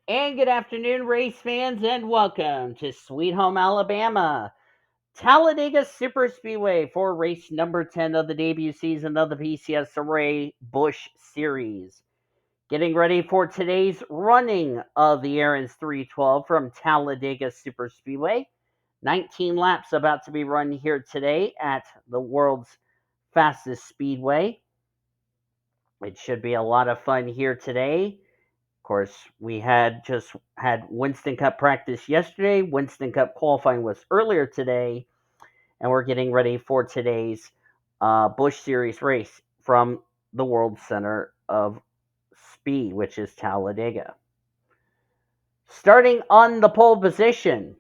And good afternoon, race fans, and welcome to Sweet Home, Alabama, Talladega Superspeedway for race number 10 of the debut season of the PCSRA Busch Series. Getting ready for today's running of the Aaron's 312 from Talladega Superspeedway. 19 laps about to be run here today at the world's fastest speedway. It should be a lot of fun here today. Of course, we just had Winston Cup practice yesterday. Winston Cup qualifying was earlier today, and we're getting ready for today's Busch Series race from the World Center of Speed, which is Talladega. Starting on the pole position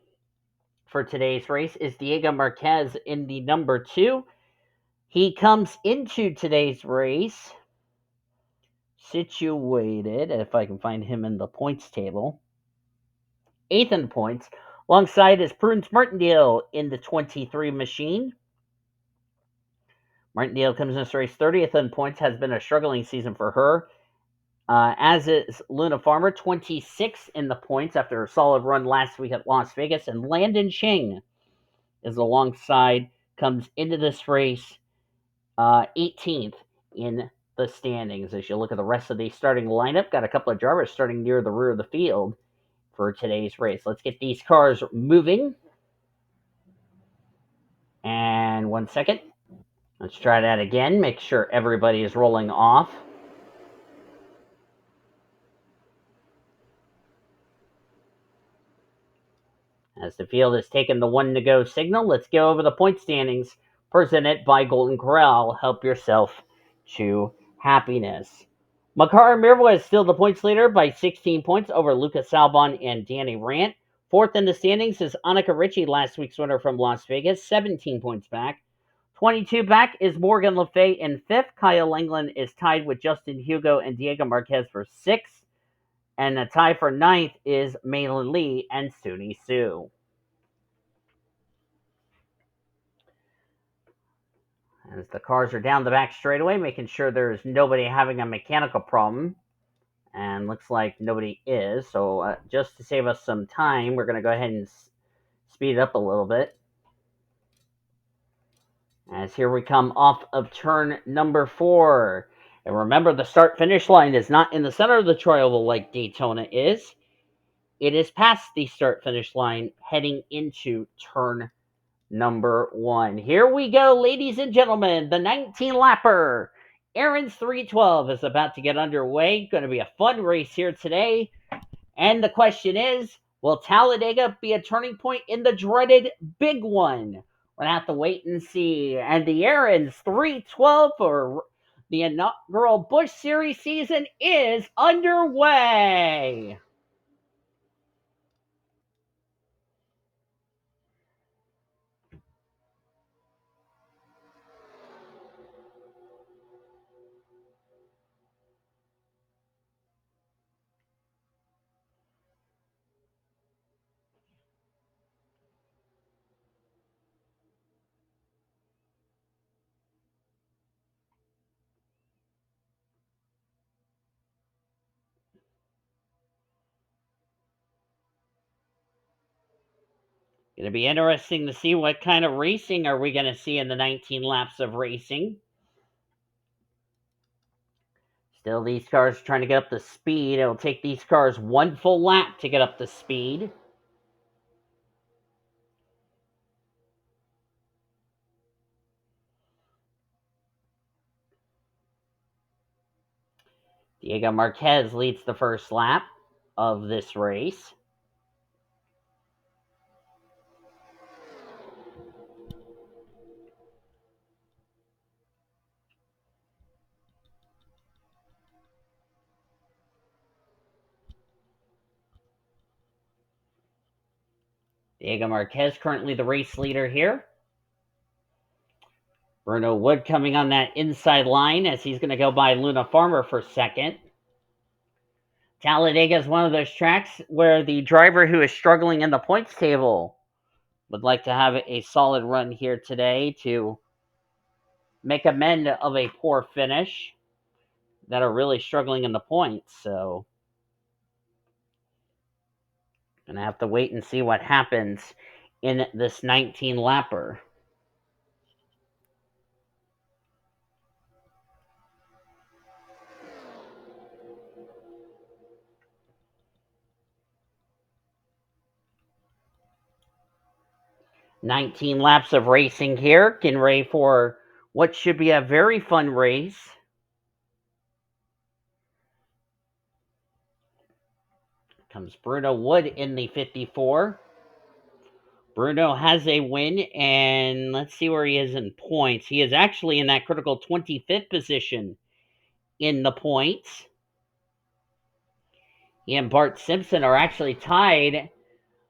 for today's race is D Marquez in the number 2. He comes into today's race situated, if I can find him in the points table, 8th in points, alongside is Prudence Martindale in the 23 machine. Martindale comes in this race 30th in points, has been a struggling season for her, as is Luna Farmer, 26th in the points after a solid run last week at Las Vegas, and Landon Ching is alongside, comes into this race 18th in the standings. As you look at the rest of the starting lineup, got a couple of drivers starting near the rear of the field for today's race. Let's get these cars moving. And 1 second. Let's try that again. Make sure everybody is rolling off. As the field has taken the 1-to-go signal, let's go over the point standings presented by Golden Corral. Help yourself to happiness. Annika Ricci is still the points leader by 16 points over Lucas Albon and Danny Rant. 4th in the standings is Annika Ricci, last week's winner from Las Vegas, 17 points back. 22 back is M Le Fay in 5th. K Langeland is tied with J Huggo and D Marquez for 6th. And the tie for 9th is Maylin Lee and S Hsu. As the cars are down the back straightaway, making sure there's nobody having a mechanical problem. And looks like nobody is. So just to save us some time, we're going to go ahead and speed it up a little bit. As here we come off of turn number 4. And remember, the start-finish line is not in the center of the tri-oval like Daytona is. It is past the start-finish line, heading into turn number 1. Here we go, ladies and gentlemen. The 19-lapper Aaron's 312 is about to get underway. Going to be a fun race here today. And the question is, will Talladega be a turning point in the dreaded big one? We're going to have to wait and see. And the Aaron's 312 for the inaugural Busch Series season is underway. Going to be interesting to see what kind of racing are we going to see in the 19 laps of racing. Still, these cars are trying to get up to speed. It'll take these cars one full lap to get up to speed. D Marquez leads the first lap of this race. D Marquez currently the race leader here. Bruno Wood coming on that inside line as he's going to go by Luna Farmer for second. Talladega is one of those tracks where the driver who is struggling in the points table would like to have a solid run here today to make amend of a poor finish that are really struggling in the points. So Gonna have to wait and see what happens in this 19 lapper. "19 laps of racing here. Getting ready for what should be a very fun race. Comes Bruno Wood in the 54. Bruno has a win, and let's see where he is in points. He is actually in that critical 25th position in the points. He and Bart Simpson are actually tied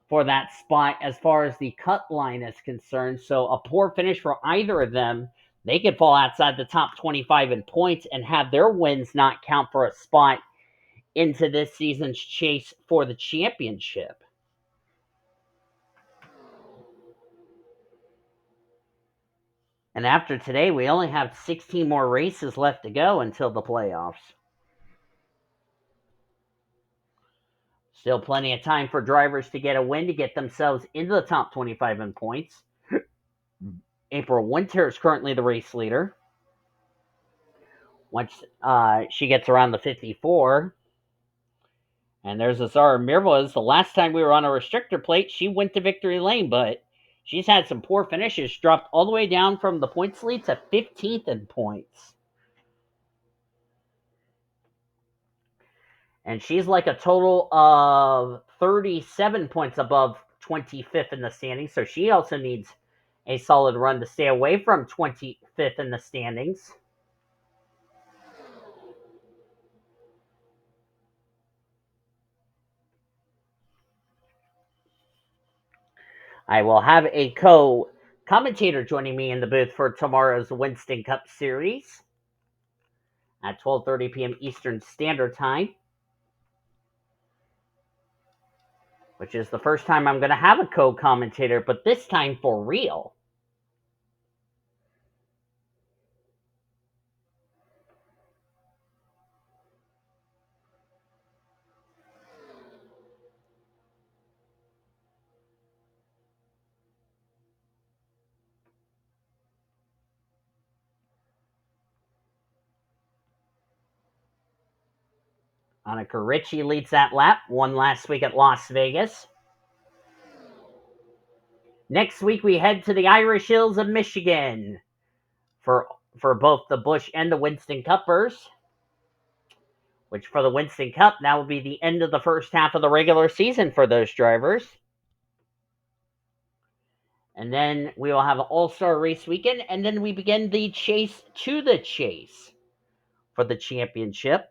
for that spot as far as the cut line is concerned. So a poor finish for either of them, they could fall outside the top 25 in points and have their wins not count for a spot into this season's chase for the championship. And after today, we only have 16 more races left to go until the playoffs. Still plenty of time for drivers to get a win to get themselves into the top 25 in points. April Winter is currently the race leader. Once she gets around the 54, and there's Azar Amirmoez. The last time we were on a restrictor plate, she went to victory lane, but she's had some poor finishes, dropped all the way down from the points lead to 15th in points. And she's like a total of 37 points above 25th in the standings, so she also needs a solid run to stay away from 25th in the standings. I will have a co-commentator joining me in the booth for tomorrow's Winston Cup Series at 12:30 p.m. Eastern Standard Time, which is the first time I'm going to have a co-commentator, but this time for real. Annika Ricci leads that lap, won last week at Las Vegas. Next week, we head to the Irish Hills of Michigan for both the Busch and the Winston Cuppers, which for the Winston Cup, that will be the end of the first half of the regular season for those drivers. And then we will have an all-star race weekend, and then we begin the chase to the chase for the championship.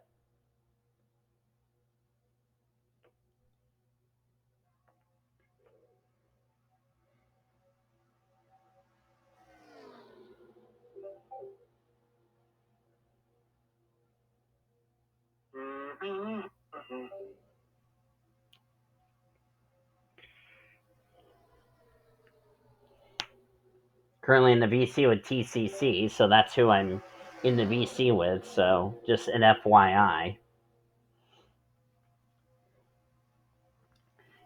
Currently in the VC with TCC, so that's who I'm in the VC with, so just an FYI.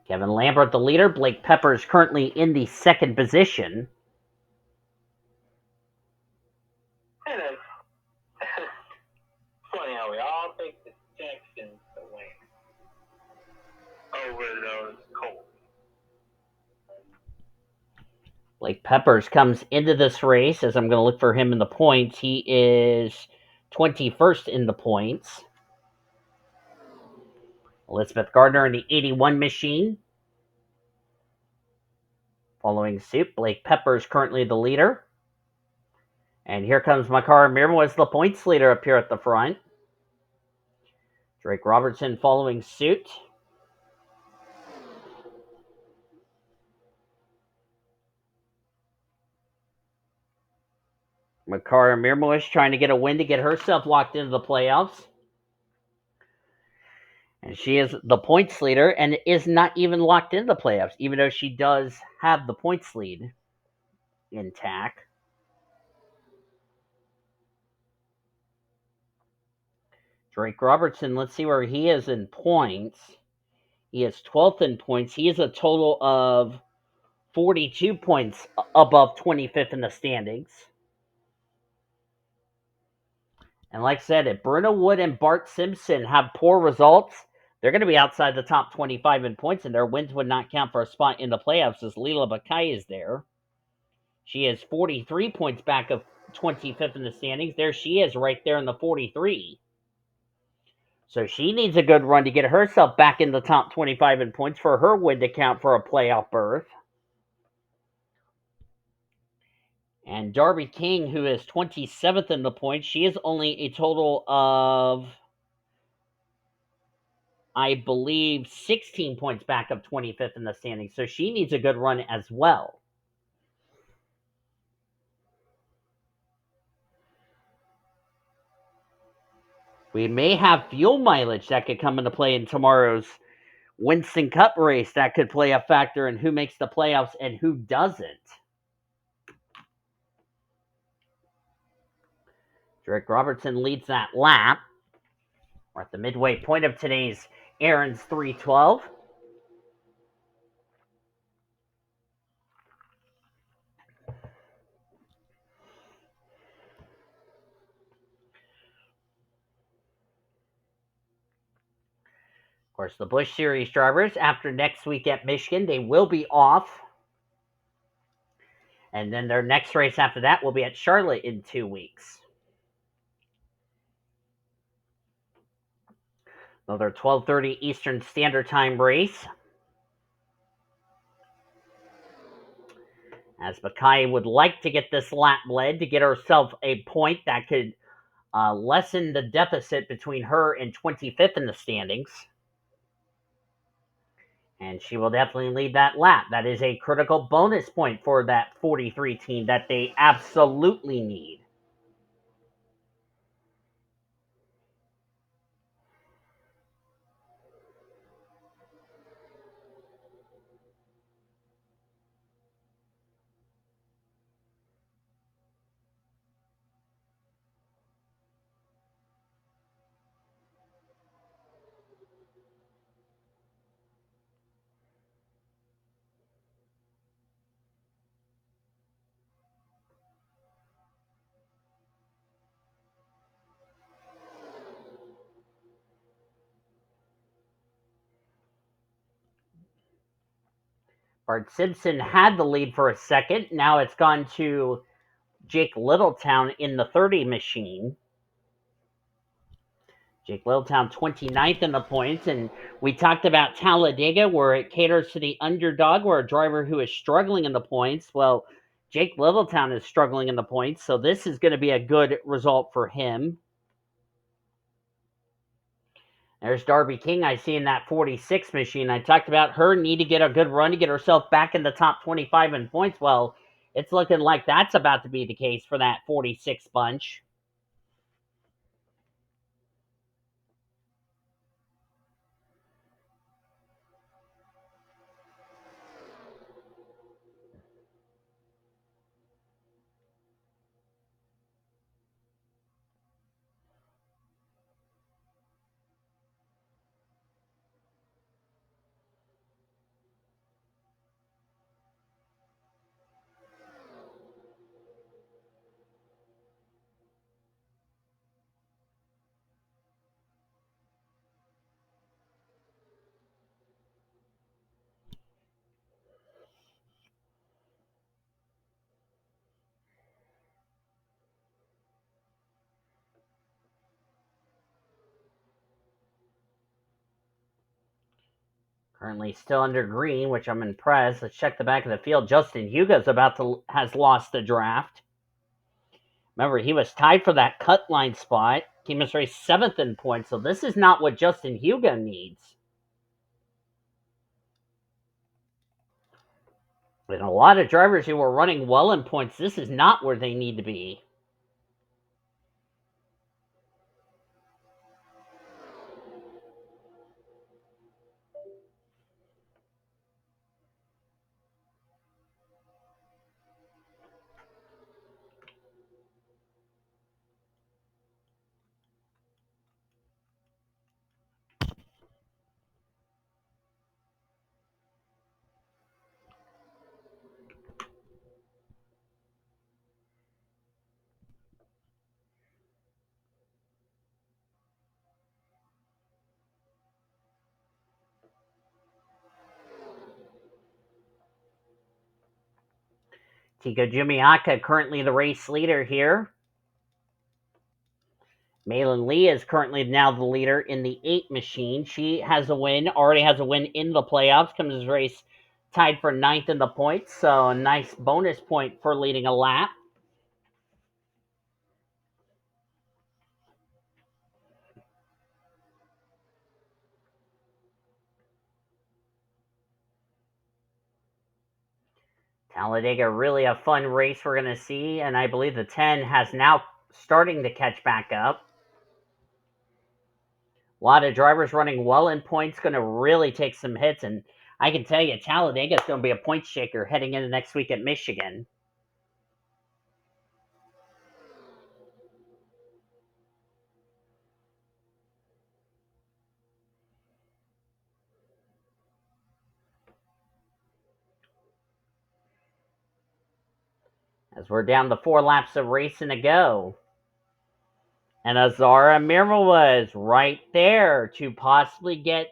Kevin Lambert, the leader. Blake Peppers currently in the second position. Funny how we all take the Texans to win over those Colts. Blake Peppers comes into this race as I'm going to look for him in the points. He is 21st in the points. Elizabeth Gardner in the 81 machine. Following suit, Blake Peppers currently the leader. And here comes Annika Ricci, the points leader up here at the front. Drake Robertson following suit. Annika Ricci trying to get a win to get herself locked into the playoffs. And she is the points leader and is not even locked into the playoffs, even though she does have the points lead intact. Drake Robertson, let's see where he is in points. He is 12th in points. He is a total of 42 points above 25th in the standings. And like I said, if Bruno Wood and Bart Simpson have poor results, they're going to be outside the top 25 in points, and their wins would not count for a spot in the playoffs as Leela Bakai is there. She is 43 points back of 25th in the standings. There she is, right there in the 43. So she needs a good run to get herself back in the top 25 in points for her win to count for a playoff berth. And Darby King, who is 27th in the points, she is only a total of, I believe, 16 points back of 25th in the standings. So she needs a good run as well. We may have fuel mileage that could come into play in tomorrow's Winston Cup race that could play a factor in who makes the playoffs and who doesn't. Drake Robertson leads that lap. We're at the midway point of today's Aaron's 312. Of course, the Busch Series drivers, after next week at Michigan, they will be off. And then their next race after that will be at Charlotte in 2 weeks. Another 12:30 Eastern Standard Time race. As Bakai would like to get this lap led to get herself a point that could lessen the deficit between her and 25th in the standings. And she will definitely lead that lap. That is a critical bonus point for that 43 team that they absolutely need. Bart Simpson had the lead for a second. Now it's gone to Jake Littletown in the 30 machine. Jake Littletown 29th in the points, and we talked about Talladega where it caters to the underdog or a driver who is struggling in the points. Well, Jake Littletown is struggling in the points, so this is going to be a good result for him. There's Darby King I see in that 46 machine. I talked about her need to get a good run to get herself back in the top 25 in points. Well, it's looking like that's about to be the case for that 46 bunch. Currently still under green, which I'm impressed. Let's check the back of the field. Justin Huggo's has lost the draft. Remember, he was tied for that cut line spot. Team is race 7th in points, so this is not what Justin Huggo needs. And a lot of drivers who were running well in points, this is not where they need to be. Tico Jumiaka currently the race leader here. Malin Lee is currently now the leader in the 8 machine. She has a win, already has a win in the playoffs. Comes this race tied for 9th in the points, so a nice bonus point for leading a lap. Talladega, really a fun race we're going to see, and I believe the 10 has now starting to catch back up. A lot of drivers running well in points, going to really take some hits, and I can tell you, Talladega is going to be a point shaker heading into next week at Michigan. As we're down to 4 laps of racing to go. And Azar Amirmoez right there to possibly get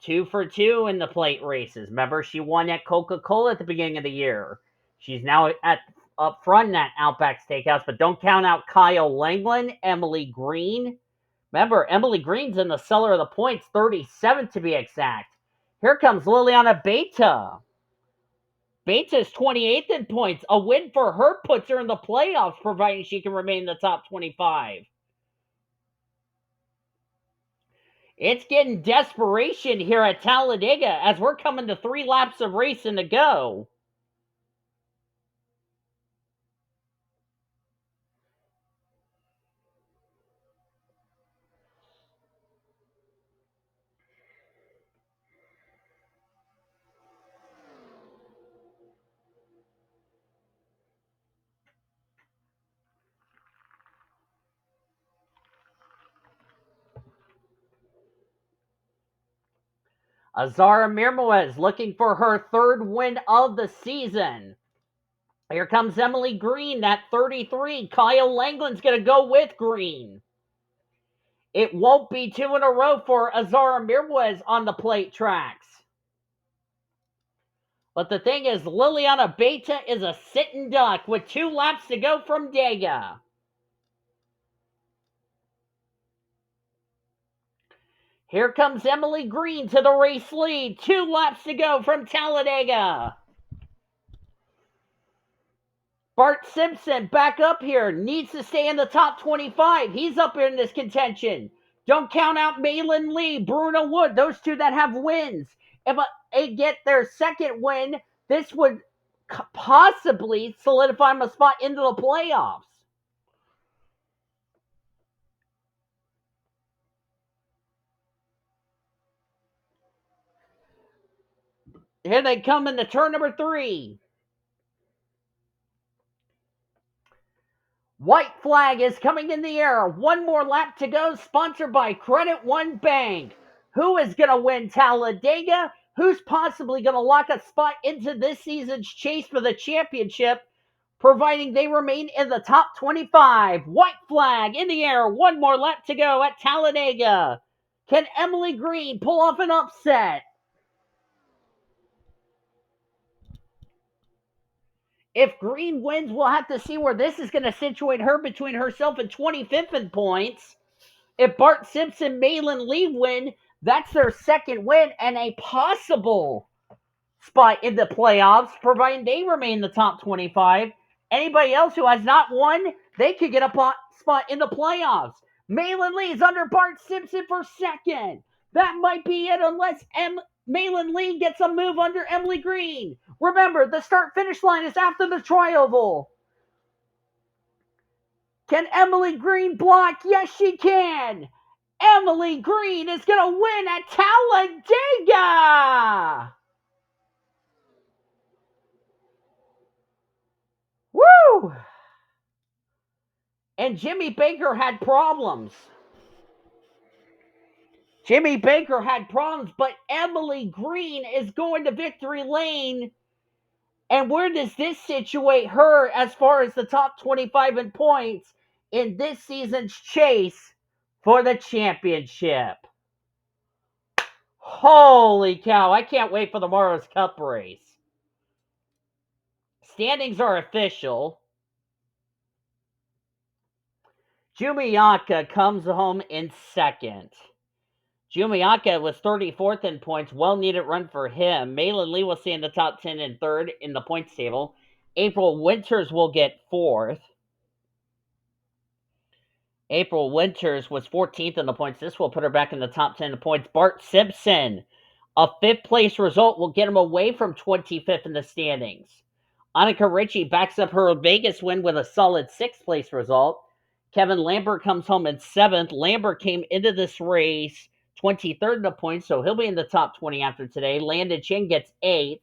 2 for 2 in the plate races. Remember, she won at Coca-Cola at the beginning of the year. She's now up front at Outback Steakhouse, but don't count out K Langeland, Emily Green. Remember, Emily Green's in the cellar of the points, 37th to be exact. Here comes Liliana Beta. Beta's 28th in points. A win for her puts her in the playoffs, providing she can remain in the top 25. It's getting desperation here at Talladega as we're coming to 3 laps of racing to go. Azar Amirmoez looking for her 3rd win of the season. Here comes Emily Green at 33. K Langeland's going to go with Green. It won't be 2 in a row for Azar Amirmoez on the plate tracks. But the thing is, Liliana Beta is a sitting duck with 2 laps to go from Dega. Here comes Emily Green to the race lead. 2 laps to go from Talladega. Bart Simpson back up here. Needs to stay in the top 25. He's up in this contention. Don't count out Malin Lee, Bruno Wood, those 2 that have wins. If they get their 2nd win, this would possibly solidify them a spot into the playoffs. Here they come into turn number 3. White flag is coming in the air. 1 more lap to go, sponsored by Credit One Bank. Who is going to win Talladega? Who's possibly going to lock a spot into this season's chase for the championship, providing they remain in the top 25? White flag in the air. 1 more lap to go at Talladega. Can Emily Green pull off an upset? If Green wins, we'll have to see where this is going to situate her between herself and 25th in points. If Bart Simpson, Malin Lee win, that's their 2nd win and a possible spot in the playoffs, providing they remain in the top 25. Anybody else who has not won, they could get a spot in the playoffs. Malin Lee is under Bart Simpson for 2nd. That might be it unless Malin Lee gets a move under Emily Green. Remember, the start-finish line is after the tri-oval. Can Emily Green block? Yes, she can. Emily Green is going to win at Talladega. Woo! And Jimmy Baker had problems. But Emily Green is going to victory lane. And where does this situate her as far as the top 25 in points in this season's chase for the championship? Holy cow, I can't wait for tomorrow's Cup race. standings are official. Jumiaka comes home in second. Jumiaka was 34th in points. Well-needed run for him. Malin Lee will stay in the top 10 and third in the points table. April Winters will get fourth. April Winters was 14th in the points. This will put her back in the top 10 in the points. Bart Simpson, a fifth-place result, will get him away from 25th in the standings. Annika Ricci backs up her Vegas win with a solid sixth-place result. Kevin Lambert comes home in seventh. Lambert came into this race 23rd in the points, so he'll be in the top 20 after today. Landon Chang gets eighth.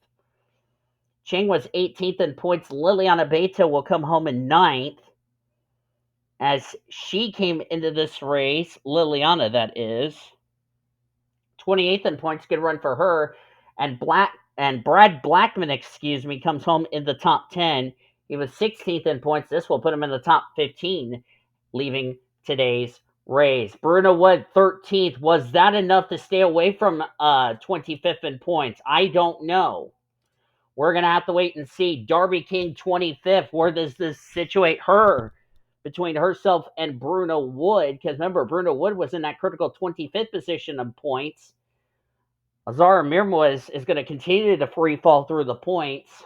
Chang was 18th in points. Liliana Beto will come home in ninth, as she came into this race, Liliana, that is. 28th in points, good run for her. And Brad Blackmon, comes home in the top 10. He was 16th in points. This will put him in the top 15, leaving today's race. Bruno Wood, 13th. Was that enough to stay away from 25th in points? I don't know. We're going to have to wait and see. Darby King, 25th. Where does this situate her between herself and Bruno Wood? Because remember, Bruno Wood was in that critical 25th position of points. Azar Amirmoez is going to continue to free fall through the points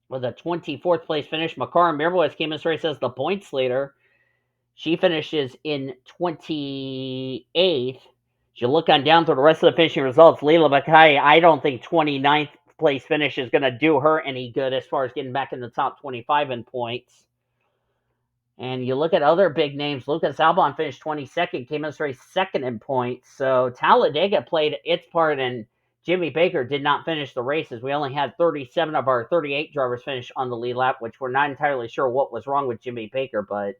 with a 24th place finish. Makar Amirmoez came in this race as the points leader. She finishes in 28th. As you look on down through the rest of the finishing results, Leila Bakai, I don't think 29th place finish is going to do her any good as far as getting back in the top 25 in points. And you look at other big names. Lucas Albon finished 22nd, came in this race second in points. So Talladega played its part, and Jimmy Baker did not finish the races. We only had 37 of our 38 drivers finish on the lead lap, which we're not entirely sure what was wrong with Jimmy Baker, but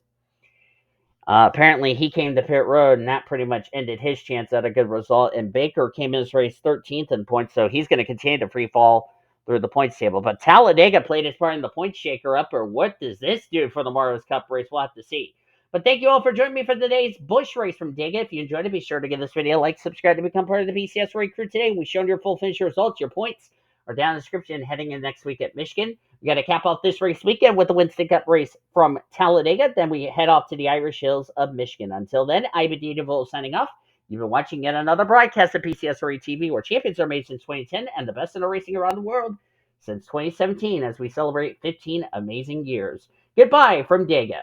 apparently he came to pit road, and that pretty much ended his chance at a good result. And Baker came in this race 13th in points, so he's going to continue to free fall through the points table. But Talladega played his part in the point shaker up, or what does this do for the Marlins Cup race? We'll have to see. But thank you all for joining me for today's Busch race from Dega. If you enjoyed it, be sure to give this video a like, subscribe to become part of the PCSRA crew today. We've shown your full finish results. Your points are down in the description heading in next week at Michigan. We got to cap off this race weekend with the Winston Cup race from Talladega. Then we head off to the Irish Hills of Michigan. Until then, I've been D Deville signing off. You've been watching yet another broadcast of PCSRA TV, where champions are made since 2010 and the best in the racing around the world since 2017, as we celebrate 15 amazing years. Goodbye from Dega.